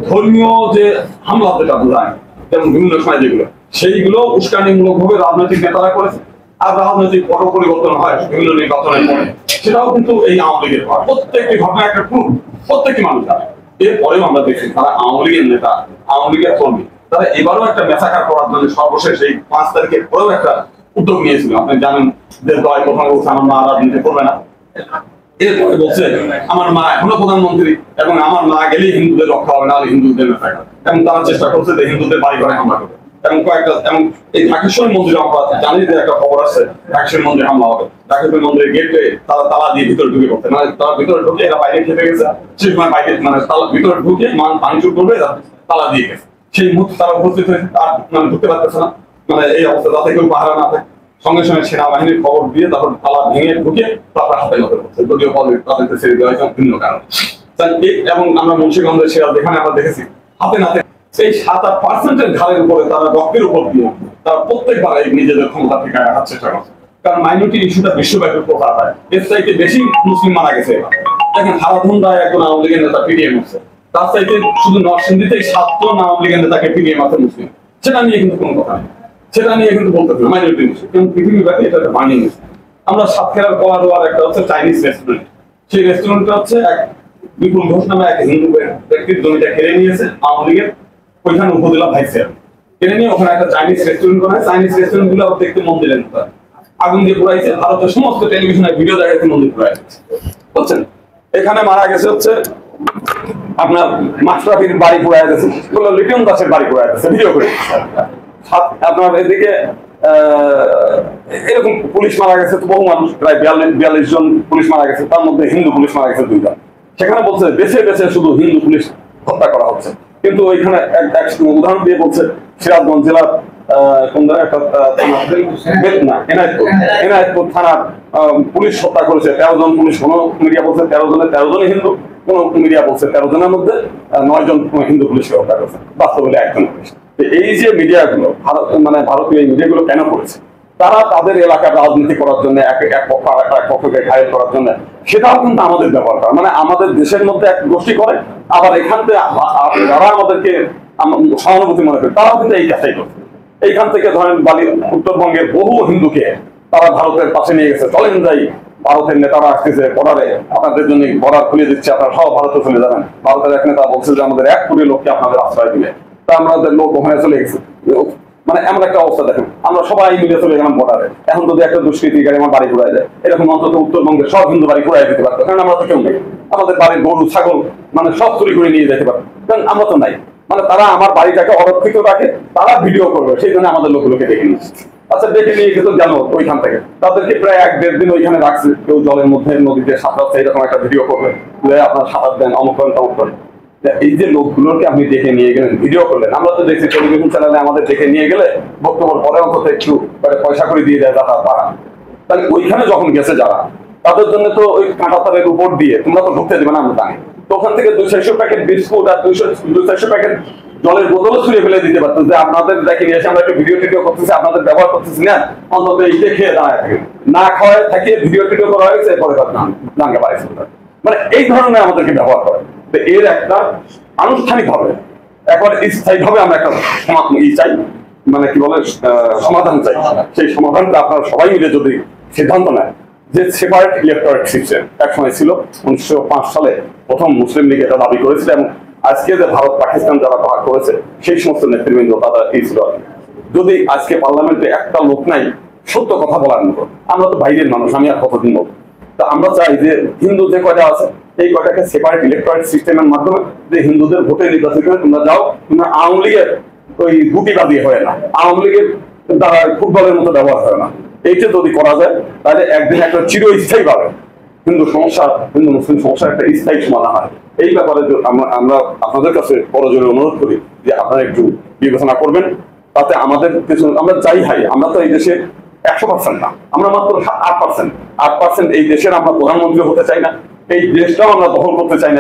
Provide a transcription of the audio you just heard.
ধর্মীয় যে হামলা যেটা বোঝায়, যেমন বিভিন্ন সময় যেগুলো, সেইগুলো উস্কানিমূলক ভাবে রাজনৈতিক নেতারা করেছে। আর রাজনৈতিক পট পরিবর্তন হয় বিভিন্ন নির্বাচনের পরে, সেটাও কিন্তু এই আওয়ামী লীগের হয়। প্রত্যেকটি ঘটনা একটা প্রুফ, প্রত্যেকটি মানুষ জানে। এরপরেও আমরা দেখছি তারা আওয়ামী লীগের নেতা, আওয়ামী লীগের কর্মী, তারা এবারও একটা মেসাকার করার জন্য সর্বশেষ এই 5 তারিখের পরেও একটা উদ্যোগ নিয়েছিল। আপনি জানেন যে দয় প্রধান বলছে আমার মা রাজনীতি করবে না, এরপরে বলছে আমার মা এখনো প্রধানমন্ত্রী এবং আমার মা গেলেই হিন্দুদের রক্ষা হবে, না হিন্দুদের মেসাকার। এবং তারা চেষ্টা করছে যে হিন্দুদের বাড়ি ঘরে হামলা করবে। এবং কয়েকটা এবং এই ঢাকেশ্বরী মন্দিরে আমরা জানি যে একটা খবর আছে ঢাকেশ্বরী মন্দিরে হামলা হবে। ঢাকেশ্বরী মন্দিরের গেটে তারা তালা দিয়ে ভিতরে ঢুকে পড়ছে, মানে তারা ভিতরে ঢুকে এরা বাইরে খেতে গেছে, সেই সময় বাইরে মানে তালা ভিতরে ঢুকে ভাঙচুর করবে, তালা দিয়ে গেছে। সেই মুহূর্তে তারা উপস্থিত হয়েছে, তার মানে ঢুকতে পারতেছে না, মানে এই অবস্থা, যাতে কেউ পাহারা না থাকে। সঙ্গে সঙ্গে সেনাবাহিনীর খবর দিয়ে তারপর তালা ভেঙে ঢুকে তারপর হাতে নজর করছে, যদিও তাদেরকে ছেড়ে দেওয়া হয়েছে ভিন্ন কারণ। এবং আমরা মুন্সিগঞ্জের সেরা যেখানে আমরা দেখেছি হাতে নাতে সেই 7-8% ঘাড়ের উপরে তারা রক্তের উপর দিয়ে তারা প্রত্যেকবার এই নিজেদের ক্ষমতা থেকে রাখার চেষ্টা করছে। কারণ মাইনরিটি ইস্যুটা বিশ্বব্যাপী প্রচার হয়, এর চাইতে বেশি মুসলিম মারা গেছে এবার। দেখেন হারাধুন্দায় একজন আওয়ামী লীগের নেতা পিটিএম হচ্ছে, তার চাইতে শুধু নরসিংদীতে 7জন আওয়ামী লীগের নেতাকে পিটিএম আছে মুসলিম। সেটা নিয়ে কিন্তু কোনো কথা নেই, সেটা নিয়ে কিন্তু বলতে হবে মাইনরিটি ইস্যু, কিন্তু পৃথিবীব্যাপী এটা বানিয়ে নিচ্ছে। আমরা সাতক্ষীরার কলারোয়ার একটা হচ্ছে চাইনিজ রেস্টুরেন্ট, সেই রেস্টুরেন্টটা হচ্ছে এক বিপুল ঘোষ নামে এক হিন্দু ব্যক্তির জমিটা কেড়ে নিয়েছে আওয়ামী লীগের ওইখানে উপজেলা ভাইস চেয়ারম্যান, কেড়ে নিয়ে ওখানে একটা চাইনিজ রেস্টুরেন্ট বানায়। চাইনিজ রেস্টুরেন্ট গুলো দেখতে মন্দিরের মতো, আগুন দিয়ে পুরাইছে, ভারতের সমস্ত টেলিভিশনে ভিডিও দেখাচ্ছে মন্দির পুরাই বুঝছেন। এখানে মারা গেছে হচ্ছে আপনার মাশরাফির বাড়ি পুরাই গেছে, লিটন দাসের বাড়ি পুরাই গেছে ভিডিও করে। আপনার এদিকে এরকম পুলিশ মারা গেছে তো বহু মানুষ, প্রায় 42 জন পুলিশ মারা গেছে, তার মধ্যে হিন্দু পুলিশ মারা গেছে 2 জন। সেখানে বলছে বেছে বেছে শুধু হিন্দু পুলিশ হত্যা করা হচ্ছে, কিন্তু ওইখানে উদাহরণ দিয়ে বলছে সিরাজগঞ্জ জেলার এনায়েতপুর থানার পুলিশ হত্যা করেছে 13 জন পুলিশ। কোন মিডিয়া বলছে 13 জনের 13 জনই হিন্দু, কোন মিডিয়া বলছে 13 জনের মধ্যে 9 জন হিন্দু পুলিশকে হত্যা করেছে, বাস্তবে 1 জন পুলিশ। এই যে মিডিয়াগুলো মানে ভারতীয় এই মিডিয়াগুলো কেন করেছে, তারা তাদের এলাকার রাজনীতি করার জন্য এক পক্ষকে ঘায়েল করার জন্য, সেটাও কিন্তু আমাদের ব্যবহার করে। মানে আমাদের দেশের মধ্যে এক গোষ্ঠী করে, আবার এখান থেকে যারা আমাদেরকে সহানুভূতি মনে করে তারাও কিন্তু এই কাজটাই করছে। এইখান থেকে ধরেন উত্তরবঙ্গের বহু হিন্দুকে তারা ভারতের পাশে নিয়ে গেছে, চলেন যাই ভারতের নেতারা আসতেছে বর্ডারে, আপনাদের জন্য বর্ডার খুলে দিচ্ছে, আপনারা সব ভারতে চলে যাবেন। ভারতের এক নেতা বলছে যে আমাদের 1 কোটি লোককে আপনাদের আশ্রয় দিলে, তা আমাদের লোক ওখানে চলে গেছে। মানে এমন একটা অবস্থা দেখেন, আমরা সবাই মিলে চলে গেলাম বর্ডারে। এখন যদি একটা দুষ্কৃতিকারী আমার বাড়ি ঘুরায় যায়, এরকম অন্তত উত্তরবঙ্গের সব হিন্দু বাড়ি ঘুরাই দিতে পারতো, কারণ আমরা তো কেউ নেই। আমাদের বাড়ির গরু ছাগল মানে সব চুরি করে নিয়ে যেতে পারতো, কারণ আমরা তো নাই। মানে তারা আমার বাড়িটাকে অরক্ষিত রাখে, তারা ভিডিও করবে, সেই জন্য আমাদের লোকগুলোকে ডেকে নিচ্ছে। আচ্ছা ডেকে নিয়ে কিন্তু জানো ওইখান থেকে তাদেরকে প্রায় 1-1.5 দিন ওইখানে রাখছে, কেউ জলের মধ্যে নদীতে সাঁতরাচ্ছে, এরকম একটা ভিডিও করবে, আপনার সাঁতার দেন, অমুক করেন তমুক করেন। এই যে লোকগুলোকে আপনি দেখে নিয়ে গেলেন, ভিডিও করলেন, আমরা তো দেখছি টেলিভিশন চ্যানেলে আমাদের দেখে নিয়ে গেলে বক্তব্যের পরে অন্তত একটু পয়সা করে দিয়ে দেয় যারা পাড়া। তাহলে ওইখানে যখন গেছে যারা, তাদের জন্য তো ওই কাঁটাতারের উপর দিয়ে তোমরা তো ঢুকতে দেবে না, আমরা জানি। তো ওখান থেকে 200 প্যাকেট বিস্কুট আর 200 প্যাকেট জলের বোতলও ছুঁড়ে ফেলে দিতে পারতো, যে আপনাদের দেখে নিয়ে এসে আমরা একটু ভিডিও টিডিও করতেছি, আপনাদের ব্যবহার করতেছি না, অন্তত এইটা খেয়ে দাঁড়ায় থাকে, না খাওয়ায় থাকিয়ে ভিডিও টিডিও করা হয়েছে, পরে দাঙ্গা বাড়াইছে। মানে এই ধরনের আমাদেরকে ব্যবহার করে। এর একটা আনুষ্ঠানিক ভাবে একবার স্থায়ী ভাবে আমরা একটা চাই, মানে কি বলে সমাধান চাই। সেই সমাধানটা আপনারা সবাই মিলে যদি সিদ্ধান্ত নেয় যে সেপারেট ইলেকটোরেট সিস্টেম একসময় ছিল, 1905 সালে প্রথম মুসলিম লীগ এটা দাবি করেছিল, এবং আজকে যে ভারত পাকিস্তান যারা ভাগ করেছে সেই সমস্ত নেতৃবৃন্দ তারা এই ছিল। যদি আজকে পার্লামেন্টে একটা লোক নাই সত্য কথা বলার মতো, আমরা তো বাইরের মানুষ, আমি আর কতদিন বলবো। তা আমরা চাই যে হিন্দু যে কয়টা আছে এই কয়টাকে সেপারেট ইলেকট্রনিক সিস্টেমের মাধ্যমে যে হিন্দুদের ভোটে নির্বাচিত করে তোমরা যাও, তোমরা আওয়ামী লীগের ওই গুটিবাদী হয় না, আওয়ামী লীগের দ্বারা ফুটবলের মতো ব্যবহার হয় না। এইটা যদি করা যায় তাহলে একদিন একটা চিরস্থায়ী ভাবে হিন্দু সমস্যা, হিন্দু মুসলিম সমস্যার একটা স্থায়ী সমাধান হয়। এই ব্যাপারে আমরা আপনাদের কাছে বড়জোরে অনুরোধ করি যে আপনারা একটু বিবেচনা করবেন। তাতে আমাদের কিছু আমরা চাই হাই, আমরা তো এই দেশে 100% না, আমরা মাত্র 8% এই দেশের আমরা প্রধানমন্ত্রী হতে চাই না, এই দেশটাও আমরা দখল করতে চাই না।